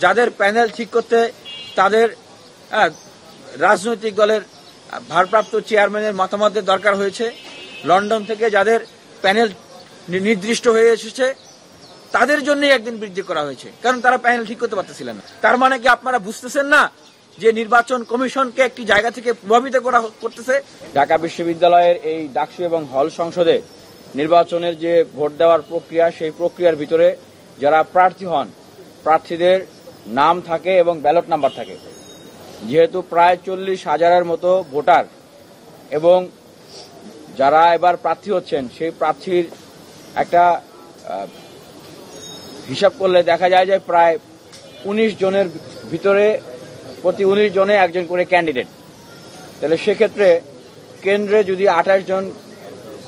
যাদের প্যানেল ঠিক করতে তাদের রাজনৈতিক দলের ভারপ্রাপ্ত চেয়ারম্যানের মতামতের দরকার হয়েছে, লন্ডন থেকে যাদের প্যানেল নির্দিষ্ট হয়ে এসেছে তাদের জন্যই একদিন বৃদ্ধি করা হয়েছে, কারণ তারা প্যানেল ঠিক করতে পারতেছিলেন না। তার মানে কি আপনারা বুঝতেছেন না যে নির্বাচন কমিশনকে একটি জায়গা থেকে প্রভাবিত করতেছে? ঢাকা বিশ্ববিদ্যালয়ের এই ডাকসু এবং হল সংসদে নির্বাচনের যে ভোট দেওয়ার প্রক্রিয়া, সেই প্রক্রিয়ার ভিতরে যারা প্রার্থী হন প্রার্থীদের নাম থাকে এবং ব্যালট নাম্বার থাকে। যেহেতু প্রায় 40,000-এর মতো ভোটার এবং যারা এবার প্রার্থী হচ্ছেন সেই প্রার্থীর একটা হিসাব করলে দেখা যায় যে প্রায় 19 জনের ভিতরে প্রতি 19 জনে একজন করে ক্যান্ডিডেট। তাহলে সেক্ষেত্রে কেন্দ্রে যদি 28 জন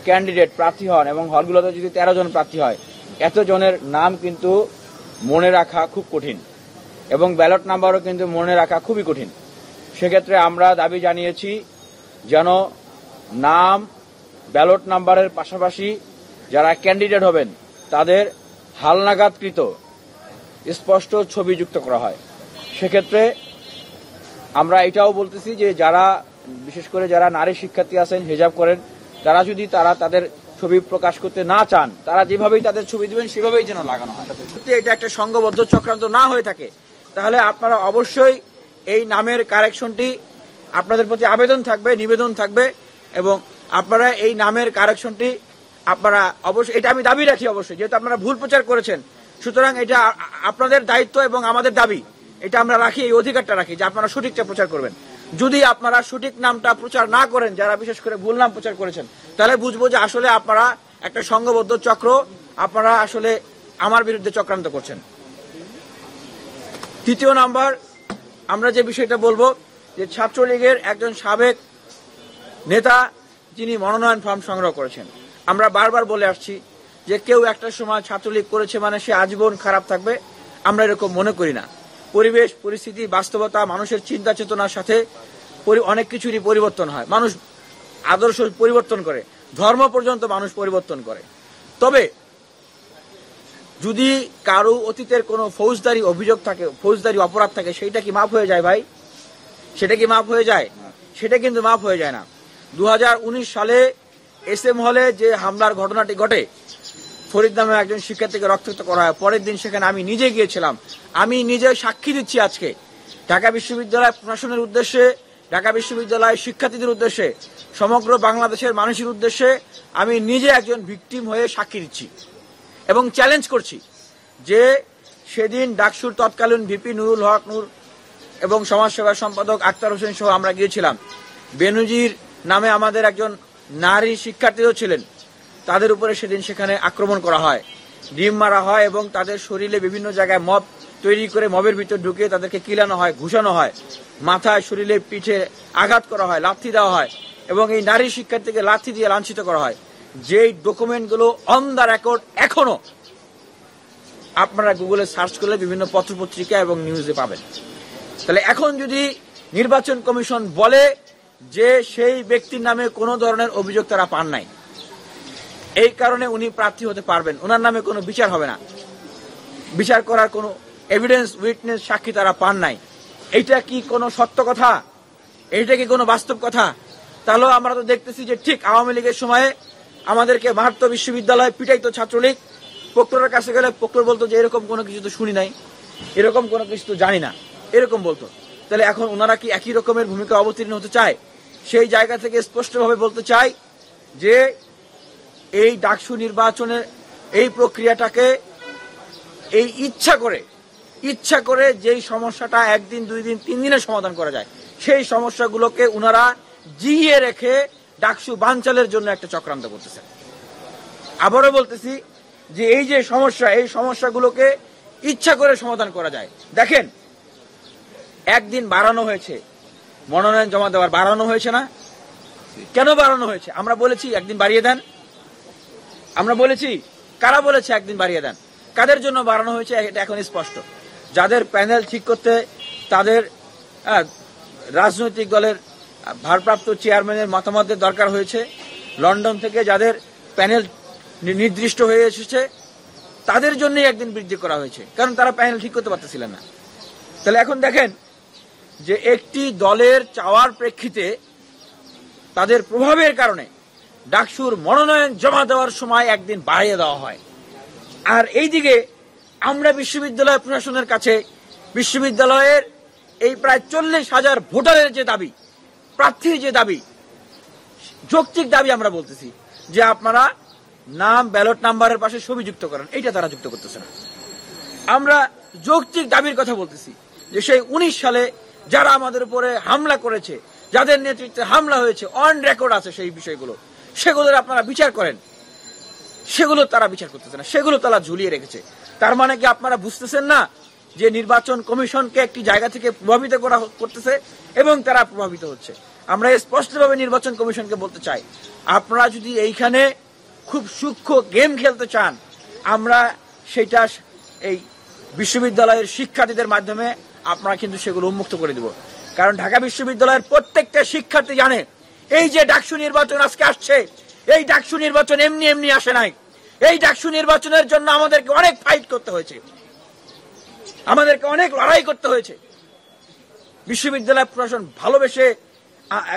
ক্যান্ডিডেট প্রার্থী হন এবং হলগুলোতে যদি 13 জন প্রার্থী হয়, এত জনের নাম কিন্তু মনে রাখা খুব কঠিন এবং ব্যালট নাম্বারও কিন্তু মনে রাখা খুবই কঠিন। সেক্ষেত্রে আমরা দাবি জানিয়েছি যেন নাম, ব্যালট নাম্বারের পাশাপাশি যারা ক্যান্ডিডেট হবেন তাদের হালনাগাদকৃত স্পষ্ট ছবি যুক্ত করা হয়। সেক্ষেত্রে আমরা এটাও বলতেছি যে যারা বিশেষ করে যারা নারী শিক্ষার্থী আছেন, হিজাব করেন, তারা যদি তাদের ছবি প্রকাশ করতে না চান, তারা যেভাবেই তাদের ছবি দিবেন সেভাবেই যেন লাগানো হয়। এটা একটা সংঘবদ্ধ চক্রান্ত না হয়ে থাকে, তাহলে আপনারা অবশ্যই এই নামের কারেকশনটি আপনাদের প্রতি আবেদন থাকবে, নিবেদন থাকবে এবং আপনারা এই নামের কারেকশনটি আপনারা অবশ্যই, এটা আমি দাবি রাখি অবশ্যই, যেহেতু আপনারা ভুল প্রচার করেছেন, সুতরাং এটা আপনাদের দায়িত্ব এবং আমাদের দাবি, এটা আমরা রাখি, এই অধিকারটা রাখি যে আপনারা সঠিকটা প্রচার করবেন। যদি আপনারা সঠিক নামটা প্রচার না করেন, যারা বিশেষ করে ভুল নাম প্রচার করেছেন, তাহলে বুঝবো যে আসলে আপনারা একটা সংঘবদ্ধ চক্র, আপনারা আসলে আমার বিরুদ্ধে চক্রান্ত করছেন। তৃতীয় নাম্বার, আমরা যে বিষয়টা বলবো যে ছাত্রলীগের একজন সাবেক নেতা যিনি মনোনয়ন ফর্ম সংগ্রহ করেছেন, আমরা বারবার বলে আসছি যে কেউ একটা সময় ছাত্রলীগ করেছে মানে সে আজীবন খারাপ থাকবে, আমরা এরকম মনে করি না। পরিবেশ, পরিস্থিতি, বাস্তবতা, মানুষের চিন্তা চেতনার সাথে অনেক কিছুরই পরিবর্তন হয়। মানুষ আদর্শ পরিবর্তন করে, ধর্ম পর্যন্ত মানুষ পরিবর্তন করে। তবে যদি কারো অতীতের কোনো ফৌজদারি অভিযোগ থাকে, ফৌজদারি অপরাধ থাকে, সেইটা কি মাফ হয়ে যায় ভাই? সেটা কি মাফ হয়ে যায়? সেটা কিন্তু মাফ হয়ে যায় না। 2019 সালে SM হলে যে হামলার ঘটনাটি ঘটে, ফরিদ নামে একজন শিক্ষার্থীকে রক্তাক্ত করা হয়, পরের দিন সেখানে আমি নিজে গিয়েছিলাম, আমি নিজে সাক্ষী দিচ্ছি আজকে ঢাকা বিশ্ববিদ্যালয় প্রশাসনের উদ্দেশ্যে, ঢাকা বিশ্ববিদ্যালয়ের শিক্ষার্থীদের উদ্দেশ্যে, সমগ্র বাংলাদেশের মানুষের উদ্দেশ্যে আমি নিজে একজন ভিকটিম হয়ে সাক্ষী দিচ্ছি এবং চ্যালেঞ্জ করছি যে সেদিন ডাকসুর তৎকালীন VP নুরুল হক নূর এবং সমাজসেবা সম্পাদক আক্তার হোসেন সহ আমরা গিয়েছিলাম। বেনজির নামে আমাদের একজন নারী শিক্ষার্থীও ছিলেন, তাদের উপরে সেদিন সেখানে আক্রমণ করা হয়, ডিম মারা হয় এবং তাদের শরীরে বিভিন্ন জায়গায় মব তৈরি করে মবের ভিতর ঢুকিয়ে তাদেরকে কিলানো হয়, ঘুষানো হয়, মাথায়, শরীরে, পিঠে আঘাত করা হয়, লাথি দেওয়া হয় এবং এই নারী শিক্ষার্থীকে লাথি দিয়ে লাঞ্ছিত করা হয়। যেই ডকুমেন্টগুলো অন দ্য রেকর্ড এখনো আপনারা গুগলে সার্চ করলে বিভিন্ন পত্রপত্রিকা এবং নিউজে পাবেন। তাহলে এখন যদি নির্বাচন কমিশন বলে যে সেই ব্যক্তির নামে কোনো ধরনের অভিযোগ তারা পান নাই, এই কারণে উনি প্রার্থী হতে পারবেন, ওনার নামে কোনো বিচার হবে না, বিচার করার কোনো এভিডেন্স, উইটনেস, সাক্ষী তারা পান নাই, এইটা কি কোনো সত্য কথা? এইটা কি কোনো বাস্তব কথা? তাহলে আমরা তো দেখতেছি যে ঠিক আওয়ামী লীগের সময়ে আমাদেরকে মাহাত্ম বিশ্ববিদ্যালয়ে পিটাইতো ছাত্রলীগ, প্রক্টরের কাছে গেলে প্রক্টর বলতো যে এরকম কোনো কিছু তো শুনি নাই, এরকম কোনো কিছু তো জানি না, এরকম বলতো। তাহলে এখন ওনারা কি একই রকমের ভূমিকা অবতীর্ণ হতে চায়? সেই জায়গা থেকে স্পষ্টভাবে বলতে চাই যে এই ডাকসু নির্বাচনের এই প্রক্রিয়াটাকে এই ইচ্ছা করে যেই সমস্যাটা একদিন, 2 দিন, 3 দিনে সমাধান করা যায়, সেই সমস্যাগুলোকে ওনারা জিইয়ে রেখে ডাকসু বানচালের জন্য একটা চক্রান্ত করতেছেন। আবারও বলতেছি যে এই যে সমস্যা, এই সমস্যাগুলোকে ইচ্ছা করে সমাধান করা যায়। দেখেন, একদিন বাড়ানো হয়েছে, মনোনয়ন জমা দেওয়ার বাড়ানো হয়েছে না? কেন বাড়ানো হয়েছে? আমরা বলেছি একদিন বাড়িয়ে দেন, আমরা বলেছি, কারা বলেছে একদিন বাড়িয়ে দেন? কাদের জন্য বাড়ানো হয়েছে এটা এখন স্পষ্ট। যাদের প্যানেল ঠিক করতে তাদের রাজনৈতিক দলের ভারপ্রাপ্ত চেয়ারম্যানের মতামতের দরকার হয়েছে, লন্ডন থেকে যাদের প্যানেল নির্দিষ্ট হয়ে এসেছে তাদের জন্যই একদিন বৃদ্ধি করা হয়েছে, কারণ তারা প্যানেল ঠিক করতে পারতেছিলেন না। তাহলে এখন দেখেন যে একটি দলের চাওয়ার প্রেক্ষিতে তাদের প্রভাবের কারণে ডাকসুর মনোনয়ন জমা দেওয়ার সময় একদিন বাড়িয়ে দেওয়া হয়। আর এইদিকে আমরা বিশ্ববিদ্যালয় প্রশাসনের কাছে বিশ্ববিদ্যালয়ের এই প্রায় 40,000 ভোটারের যে দাবি, প্রার্থীর যে দাবি, যৌক্তিক দাবি আমরা বলতেছি যে আপনারা নাম ব্যালট নাম্বারের পাশে ছবি যুক্ত করেন, এইটা তারা যুক্ত করতেছে না। আমরা যৌক্তিক দাবির কথা বলতেছি যে সেই 19 সালে যারা আমাদের উপরে হামলা করেছে, যাদের নেতৃত্বে হামলা হয়েছে, অন রেকর্ড আছে সেই বিষয়গুলো, সেগুলোর আপনারা বিচার করেন, সেগুলো তারা বিচার করতেছে না, সেগুলো তারা ঝুলিয়ে রেখেছে। তার মানে কি আপনারা বুঝতেছেন না যে নির্বাচন কমিশনকে একটি জায়গা থেকে প্রভাবিত করা করতেছে এবং তারা প্রভাবিত হচ্ছে। আমরা স্পষ্টভাবে নির্বাচন কমিশনকে বলতে চাই, আপনারা যদি এইখানে খুব সূক্ষ্ম গেম খেলতে চান, আমরা সেটা এই বিশ্ববিদ্যালয়ের শিক্ষার্থীদের মাধ্যমে আপনারা কিন্তু সেগুলো উন্মুক্ত করে দেব। কারণ ঢাকা বিশ্ববিদ্যালয়ের প্রত্যেকটা শিক্ষার্থী জানে এই যে ডাকসু নির্বাচন আজকে আসছে, এই ডাকসু নির্বাচন এমনি এমনি আসে নাই। এই ডাকসু নির্বাচনের জন্য আমাদেরকে অনেক ফাইট করতে হয়েছে, আমাদেরকে অনেক লড়াই করতে হয়েছে। বিশ্ববিদ্যালয় প্রশাসন ভালোবেসে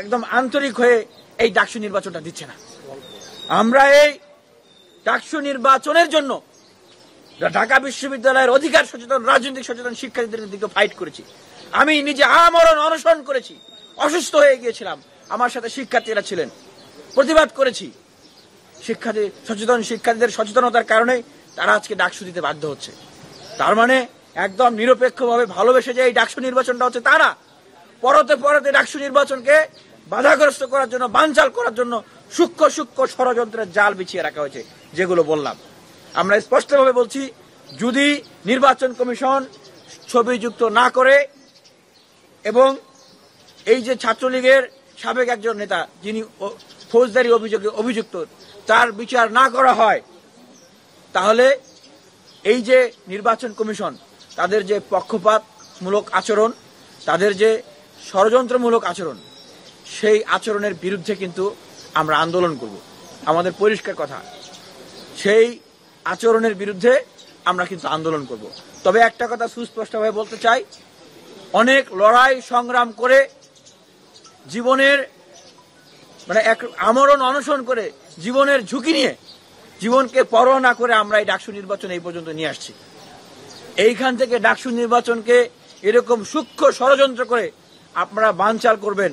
একদম আন্তরিক হয়ে এই ডাকসু নির্বাচনটা দিচ্ছে না। আমরা এই ডাকসু নির্বাচনের জন্য ঢাকা বিশ্ববিদ্যালয়ের অধিকার সচেতন, রাজনৈতিক সচেতন শিক্ষার্থীদের দিকে ফাইট করেছি। আমি নিজে আমরণ অনশন করেছি, অসুস্থ হয়ে গিয়েছিলাম, আমার সাথে শিক্ষার্থীরা ছিলেন, প্রতিবাদ করেছি। শিক্ষার্থীদের সচেতনতার কারণে তারা আজকে ডাকসু দিতে বাধ্য হচ্ছে। তার মানে একদম নিরপেক্ষভাবে ভালোবেসে যে এই ডাকসু নির্বাচনটা হচ্ছে তা না, পরতে পরতে ডাকসু নির্বাচনকে বাধাগ্রস্ত করার জন্য, বানচাল করার জন্য সূক্ষ্ম সূক্ষ্ম ষড়যন্ত্রের জাল বিছিয়ে রাখা হয়েছে, যেগুলো বললাম। আমরা স্পষ্টভাবে বলছি, যদি নির্বাচন কমিশন ছবি যুক্ত না করে এবং এই যে ছাত্রলীগের সাবেক একজন নেতা যিনি ফৌজদারি অভিযোগে অভিযুক্ত, তার বিচার না করা হয়, তাহলে এই যে নির্বাচন কমিশন তাদের যে পক্ষপাতমূলক আচরণ, তাদের যে ষড়যন্ত্রমূলক আচরণ, সেই আচরণের বিরুদ্ধে কিন্তু আমরা আন্দোলন করব। আমাদের পরিষ্কার কথা, সেই আচরণের বিরুদ্ধে আমরা কিন্তু আন্দোলন করব। তবে একটা কথা সুস্পষ্টভাবে বলতে চাই, অনেক লড়াই সংগ্রাম করে জীবনের এক আমরণ অনশন করে জীবনের ঝুঁকি নিয়ে, জীবনকে পরোয়া না করে আমরা এই ডাকসু নির্বাচন এই পর্যন্ত নিয়ে আসছি। এইখান থেকে ডাকসু নির্বাচনকে এরকম সূক্ষ্ম ষড়যন্ত্র করে আপনারা বানচাল করবেন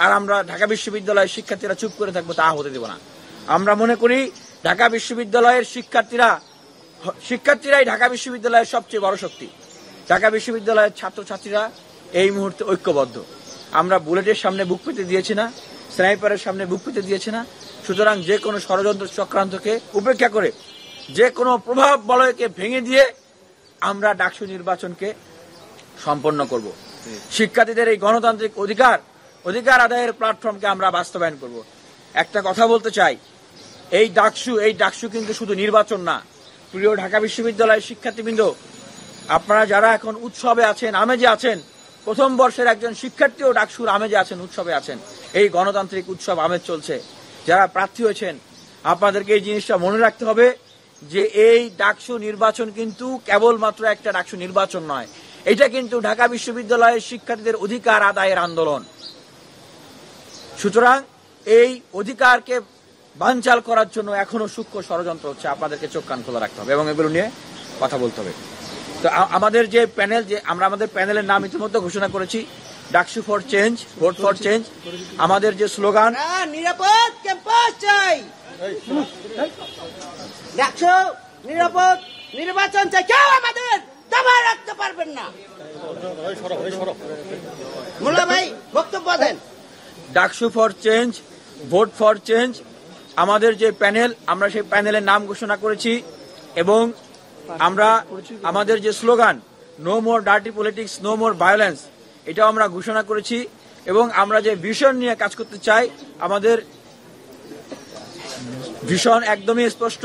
আর আমরা ঢাকা বিশ্ববিদ্যালয়ের শিক্ষার্থীরা চুপ করে থাকবো, তা হতে দেব না। আমরা মনে করি ঢাকা বিশ্ববিদ্যালয়ের শিক্ষার্থীরাই ঢাকা বিশ্ববিদ্যালয়ের সবচেয়ে বড় শক্তি। ঢাকা বিশ্ববিদ্যালয়ের ছাত্রছাত্রীরা এই মুহূর্তে ঐক্যবদ্ধ। আমরা বুলেটের সামনে বুক পেতে দিয়েছি না, স্নাইপারের সামনে বুক পেতে দিয়েছি না। সুতরাং যে কোনো ষড়যন্ত্র চক্রান্তকে উপেক্ষা করে, যে কোনো প্রভাব বলয়কে ভেঙে দিয়ে আমরা ডাকসু নির্বাচনকে সম্পন্ন করব। শিক্ষার্থীদের এই গণতান্ত্রিক অধিকার আদায়ের প্ল্যাটফর্মকে আমরা বাস্তবায়ন করব। একটা কথা বলতে চাই, এই ডাকসু কিন্তু শুধু নির্বাচন না। প্রিয় ঢাকা বিশ্ববিদ্যালয়ের শিক্ষার্থীবৃন্দ, আপনারা যারা এখন উৎসবে আছেন, আমেজে আছেন, প্রথম বর্ষের একজন শিক্ষার্থীও ডাকসুর আমেজে আছেন, উৎসবে আছেন, এই গণতান্ত্রিক উৎসব আমেজ চলছে। যারা প্রার্থী হয়েছেন, আপনাদেরকে এই জিনিসটা মনে রাখতে হবে যে এই ডাকসু নির্বাচন কিন্তু কেবলমাত্র একটা ডাকসু নির্বাচন নয়, এটা কিন্তু ঢাকা বিশ্ববিদ্যালয়ের শিক্ষার্থীদের অধিকার আদায়ের আন্দোলন। সুতরাং এই অধিকারকে বানচাল করার জন্য এখনো সূক্ষ্ম ষড়যন্ত্র হচ্ছে, আপনাদেরকে চোখ কান খোলা রাখতে হবে এবং এগুলো নিয়ে কথা বলতে হবে। তো আমাদের যে প্যানেল, আমরা আমাদের প্যানেলের নাম ইতিমধ্যে ঘোষণা করেছি, DUCSU for change, vote for change. আমাদের যে স্লোগান, নিরাপদ ক্যাম্পাস চাই, ডাকসু নিরাপদ নির্বাচন চাই, কেউ আমাদের দাবা রাখতে পারবেন না। মোল্লা ভাই বক্তব্য দেন। DUCSU for change, vote for change আমাদের যে প্যানেল, আমরা সেই প্যানেলের নাম ঘোষণা করেছি এবং আমরা আমাদের যে স্লোগান, no more dirty politics, no more violence, এটাও আমরা ঘোষণা করেছি এবং আমরা যে ভিশন নিয়ে কাজ করতে চাই, আমাদের ভিশন একদমই স্পষ্ট,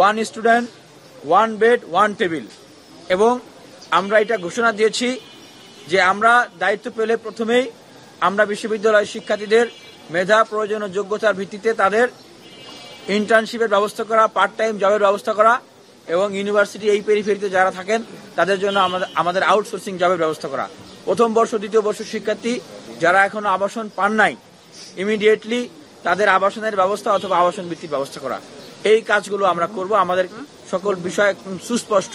1 স্টুডেন্ট 1 বেড 1 টেবিল। এবং আমরা এটা ঘোষণা দিয়েছি যে আমরা দায়িত্ব পেলে প্রথমেই আমরা বিশ্ববিদ্যালয়ের শিক্ষার্থীদের মেধা, প্রয়োজন ও যোগ্যতার ভিত্তিতে তাদের ইন্টার্নশিপের ব্যবস্থা করা, পার্ট টাইম জবের ব্যবস্থা করা এবং ইউনিভার্সিটি এই পেরিফেরিতে যারা থাকেন তাদের জন্য আমাদের আউটসোর্সিং জবের ব্যবস্থা করা। প্রথম বর্ষ দ্বিতীয় বর্ষ শিক্ষার্থী যারা এখনো আবাসন পান নাই, ইমিডিয়েটলি তাদের আবাসনের ব্যবস্থা অথবা আবাসন ভিত্তিক ব্যবস্থা করা। এই কাজগুলো আমরা করব। আমাদের সকল বিষয় সুস্পষ্ট।